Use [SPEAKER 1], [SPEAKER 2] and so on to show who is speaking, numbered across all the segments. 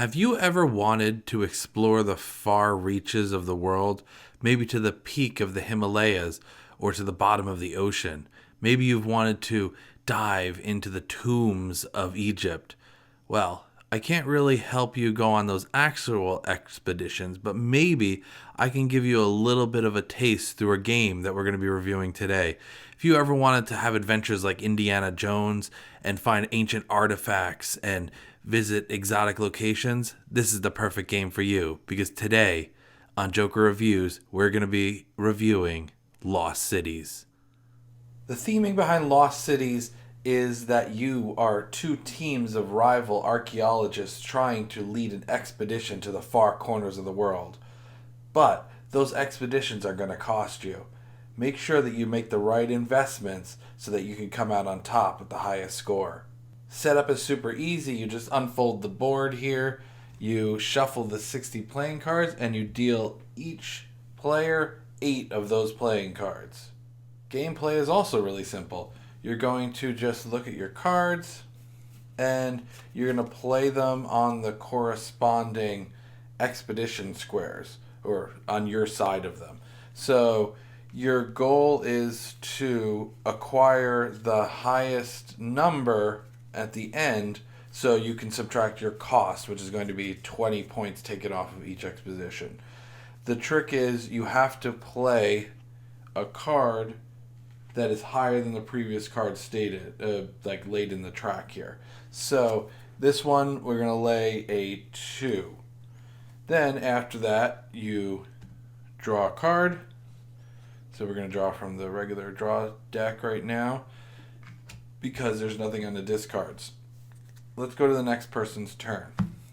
[SPEAKER 1] Have you ever wanted to explore the far reaches of the world, maybe to the peak of the Himalayas or to the bottom of the ocean? Maybe you've wanted to dive into the tombs of Egypt. Well, I can't really help you go on those actual expeditions, but maybe I can give you a little bit of a taste through a game that we're going to be reviewing today. If you ever wanted to have adventures like Indiana Jones and find ancient artifacts and visit exotic locations, this is the perfect game for you, because today on Joker Reviews, we're going to be reviewing Lost Cities. The theming behind Lost Cities is that you are two teams of rival archaeologists trying to lead an expedition to the far corners of the world. But those expeditions are going to cost you. Make sure that you make the right investments so that you can come out on top with the highest score. Setup is super easy. You just unfold the board here, you shuffle the 60 playing cards, and you deal each player 8 of those playing cards. Gameplay is also really simple. You're going to just look at your cards and you're going to play them on the corresponding expedition squares or on your side of them. So your goal is to acquire the highest number at the end so you can subtract your cost, which is going to be 20 points taken off of each expedition. The trick is you have to play a card that is higher than the previous card stated, laid in the track here. So this one, we're going to lay a 2. Then after that, you draw a card. So we're going to draw from the regular draw deck right now because there's nothing on the discards. Let's go to the next person's turn.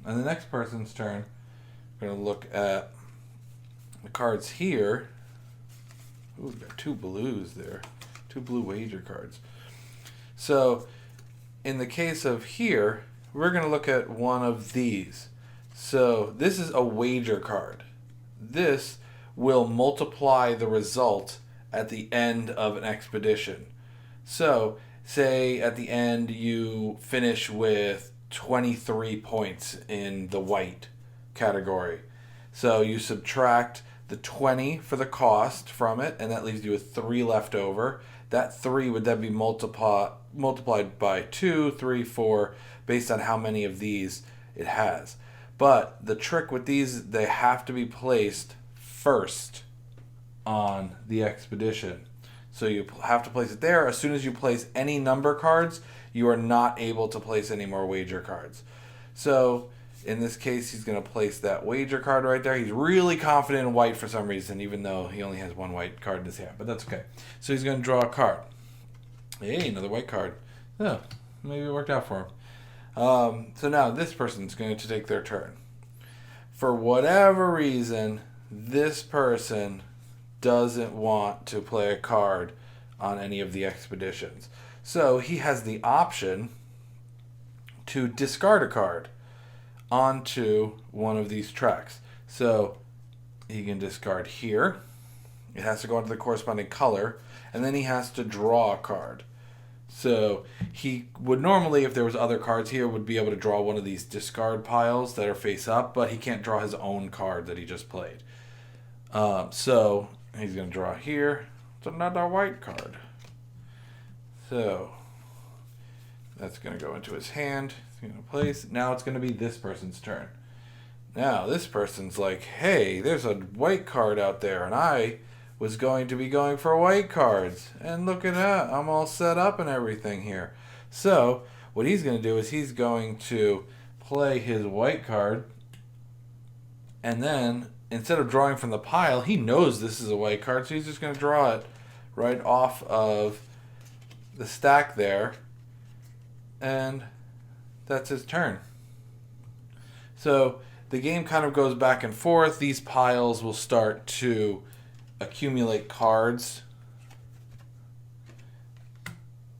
[SPEAKER 1] On the next person's turn, we're going to look at the cards here. Ooh, we've got 2 blues there. 2 blue wager cards. So, in the case of here, we're going to look at one of these. So, this is a wager card. This will multiply the result at the end of an expedition. So, say at the end you finish with 23 points in the white category. So, you subtract the 20 for the cost from it, and that leaves you with 3 left over. That 3 would then be multiplied by 2, 3, 4, based on how many of these it has. But the trick with these, they have to be placed first on the expedition. So you have to place it there. As soon as you place any number cards, you are not able to place any more wager cards. So in this case, he's going to place that wager card right there. He's really confident in white for some reason, even though he only has 1 white card in his hand. But that's okay. So he's going to draw a card. Hey, another white card. Oh, maybe it worked out for him. So now this person's going to take their turn. For whatever reason, this person doesn't want to play a card on any of the expeditions. So he has the option to discard a card onto one of these tracks. So he can discard here. It has to go into the corresponding color, and then he has to draw a card. So he would normally, if there was other cards here, would be able to draw one of these discard piles that are face up, but he can't draw his own card that he just played. So he's going to draw here. It's another white card. So that's going to go into his hand. He's going to place. Now it's going to be this person's turn. Now this person's like, hey, there's a white card out there, and I was going to be going for white cards. And look at that. I'm all set up and everything here. So what he's going to do is he's going to play his white card. And then instead of drawing from the pile, he knows this is a white card. So he's just going to draw it right off of the stack there. And that's his turn. So the game kind of goes back and forth. These piles will start to accumulate cards.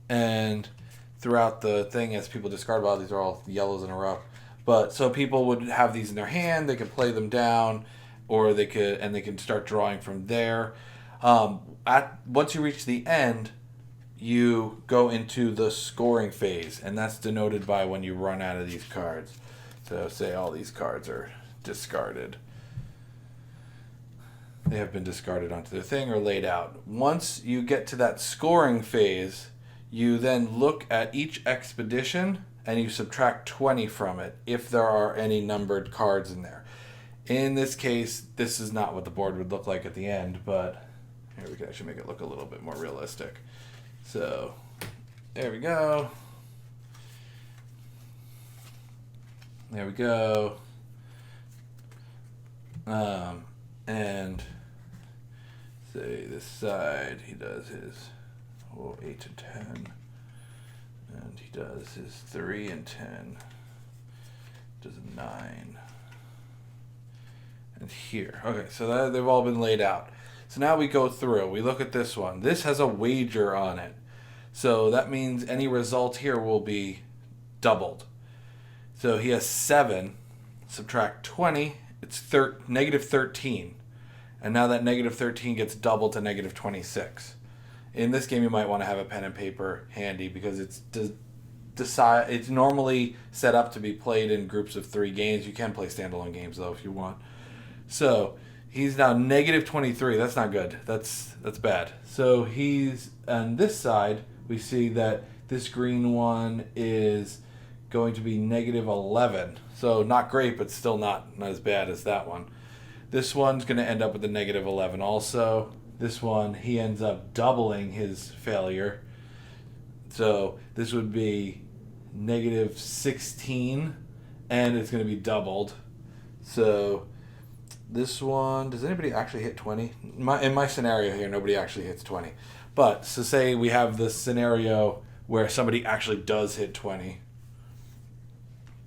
[SPEAKER 1] And throughout the thing, as people discard piles, these are all yellows in a row. But so people would have these in their hand. They could play them down, or they can start drawing from there. Once you reach the end, you go into the scoring phase, and that's denoted by when you run out of these cards. So say all these cards are discarded. They have been discarded onto the thing or laid out. Once you get to that scoring phase, you then look at each expedition and you subtract 20 from it if there are any numbered cards in there. In this case, this is not what the board would look like at the end, but here we can actually make it look a little bit more realistic. So there we go. There we go. And say this side, he does his 8 and 10. And he does his 3 and 10. Does a 9. And here. Okay, so they've all been laid out. So now we go through. We look at this one. This has a wager on it. So that means any result here will be doubled. So he has 7. Subtract 20. It's negative 13. And now that negative 13 gets doubled to negative 26. In this game, you might want to have a pen and paper handy because it's normally set up to be played in groups of 3 games. You can play standalone games, though, if you want. So he's now negative 23. That's not good. That's bad. So he's on this side. We see that this green one is going to be negative 11. So not great, but still not as bad as that one. This one's going to end up with a negative 11 also. This one, he ends up doubling his failure. So this would be negative 16, and it's going to be doubled. So this one, does anybody actually hit 20? In my scenario here, nobody actually hits 20. But, so say we have this scenario where somebody actually does hit 20.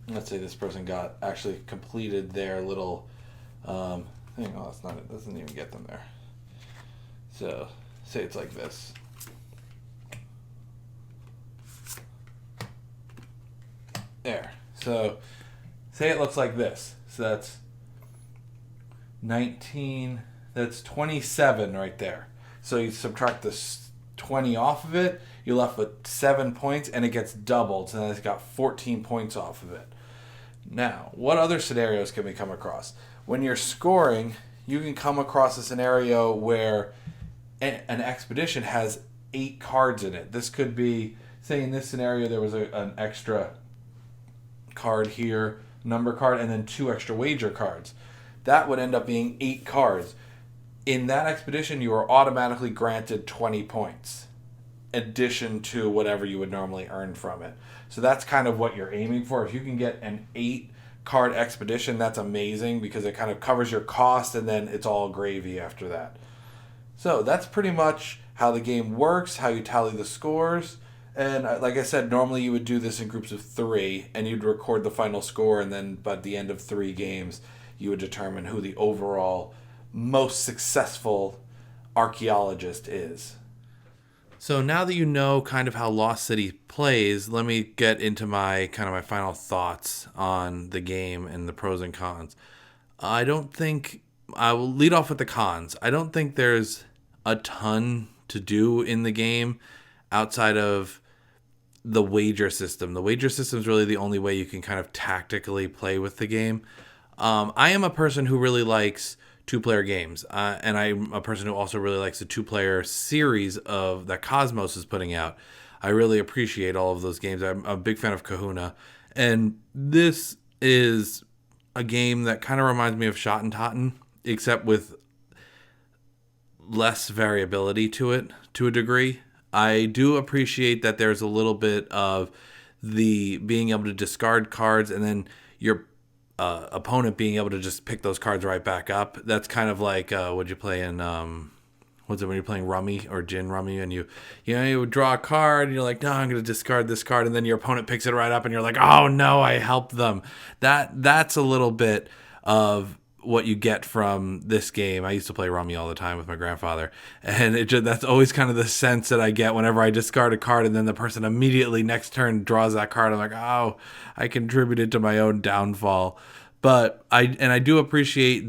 [SPEAKER 1] Let's say this person actually completed their little thing. Oh, that's not it. Doesn't even get them there. So, say it's like this. There. So, say it looks like this. So that's 19, that's 27 right there. So you subtract this 20 off of it, you're left with 7 points, and it gets doubled. So then it's got 14 points off of it. Now, what other scenarios can we come across? When you're scoring, you can come across a scenario where an expedition has 8 cards in it. This could be, say in this scenario, there was an extra card here, number card, and then 2 extra wager cards. That would end up being 8 cards. In that expedition, you are automatically granted 20 points, addition to whatever you would normally earn from it. So that's kind of what you're aiming for. If you can get an 8-card expedition, that's amazing because it kind of covers your cost and then it's all gravy after that. So that's pretty much how the game works, how you tally the scores. And like I said, normally you would do this in groups of 3 and you'd record the final score, and then by the end of 3 games, you would determine who the overall most successful archaeologist is. So now that you know kind of how Lost City plays, let me get into my final thoughts on the game and the pros and cons. I will lead off with the cons. I don't think there's a ton to do in the game outside of the wager system. The wager system is really the only way you can kind of tactically play with the game. I am a person who really likes 2-player games, and I'm a person who also really likes the 2-player series that KOSMOS is putting out. I really appreciate all of those games. I'm a big fan of Kahuna, and this is a game that kind of reminds me of Shot and Totten, except with less variability to it to a degree. I do appreciate that there's a little bit of the being able to discard cards and then your opponent being able to just pick those cards right back up. That's kind of like what you play in when you're playing rummy or gin rummy, and you would draw a card and you're like, no, I'm going to discard this card, and then your opponent picks it right up and you're like, oh no, I helped them. That's a little bit of what you get from this game. I used to play rummy all the time with my grandfather, and that's always kind of the sense that I get whenever I discard a card and then the person immediately next turn draws that card. I'm like, oh, I contributed to my own downfall. But I do appreciate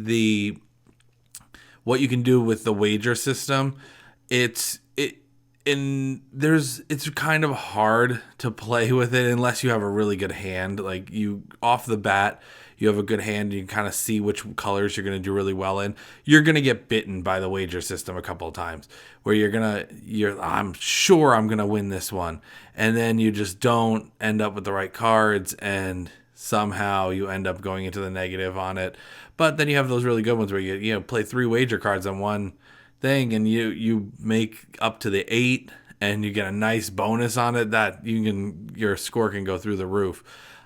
[SPEAKER 1] what you can do with the wager system. It's it's kind of hard to play with it unless you have a really good hand. Like, you off the bat, you have a good hand, you can kind of see which colors you're going to do really well in. You're going to get bitten by the wager system a couple of times where I'm sure I'm going to win this one, and then you just don't end up with the right cards, and somehow you end up going into the negative on it. But then you have those really good ones where you play 3 wager cards on one thing, and you make up to the 8, and you get a nice bonus on it that your score can go through the roof.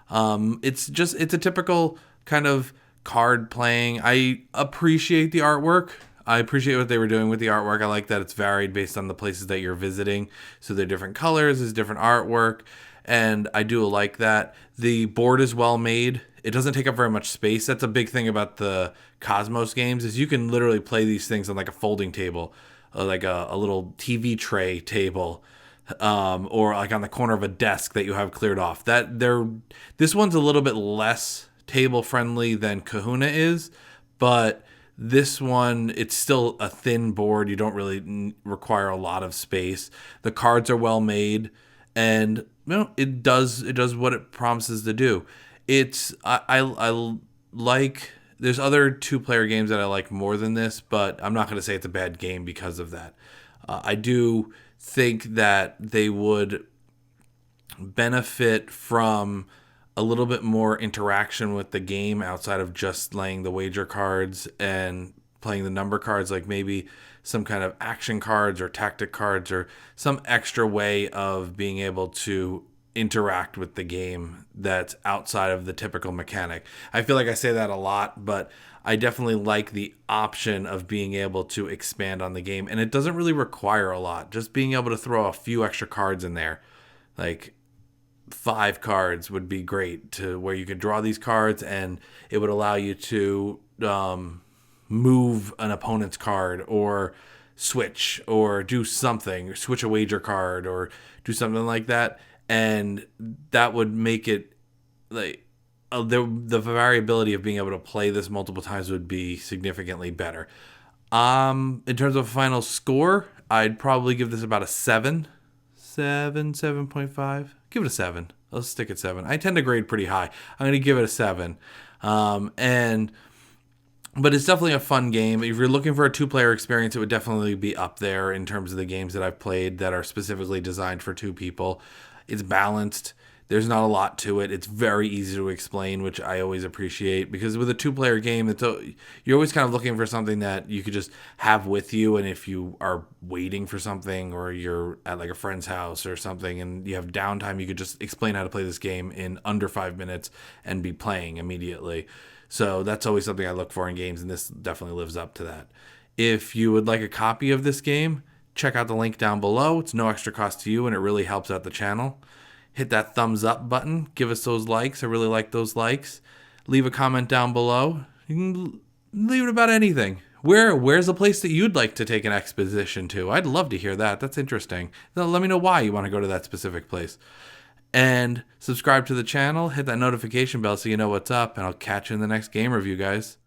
[SPEAKER 1] It's a typical kind of card playing. I appreciate the artwork. I appreciate what they were doing with the artwork. I like that it's varied based on the places that you're visiting. So they're different colors, there's different artwork, and I do like that. The board is well made. It doesn't take up very much space. That's a big thing about the KOSMOS games, is you can literally play these things on like a folding table, like a little TV tray table, or like on the corner of a desk that you have cleared off. This one's a little bit less table friendly than Kahuna is, but this one, it's still a thin board. You don't really require a lot of space. The cards are well made, and it does what it promises to do. I like, there's other 2-player games that I like more than this, but I'm not going to say it's a bad game because of that. I do think that they would benefit from a little bit more interaction with the game outside of just laying the wager cards and playing the number cards, like maybe some kind of action cards or tactic cards or some extra way of being able to interact with the game that's outside of the typical mechanic. I feel like I say that a lot, but I definitely like the option of being able to expand on the game, and it doesn't really require a lot. Just being able to throw a few extra cards in there, like 5 cards would be great, to where you could draw these cards and it would allow you to move an opponent's card or switch or do something, switch a wager card or do something like that. And that would make it like the variability of being able to play this multiple times would be significantly better. In terms of final score, I'd probably give this about a 7.5. Give it a 7. Let's stick at 7. I tend to grade pretty high. I'm going to give it a 7. But it's definitely a fun game. If you're looking for a 2-player experience, it would definitely be up there in terms of the games that I've played that are specifically designed for 2 people. It's balanced. There's not a lot to it. It's very easy to explain, which I always appreciate, because with a 2-player game, you're always kind of looking for something that you could just have with you. And if you are waiting for something, or you're at like a friend's house or something and you have downtime, you could just explain how to play this game in under 5 minutes and be playing immediately. So that's always something I look for in games, and this definitely lives up to that. If you would like a copy of this game, check out the link down below. It's no extra cost to you, and it really helps out the channel. Hit that thumbs up button. Give us those likes. I really like those likes. Leave a comment down below. You can leave it about anything. Where's a place that you'd like to take an exposition to? I'd love to hear that. That's interesting. Let me know why you want to go to that specific place. And subscribe to the channel. Hit that notification bell so you know what's up. And I'll catch you in the next game review, guys.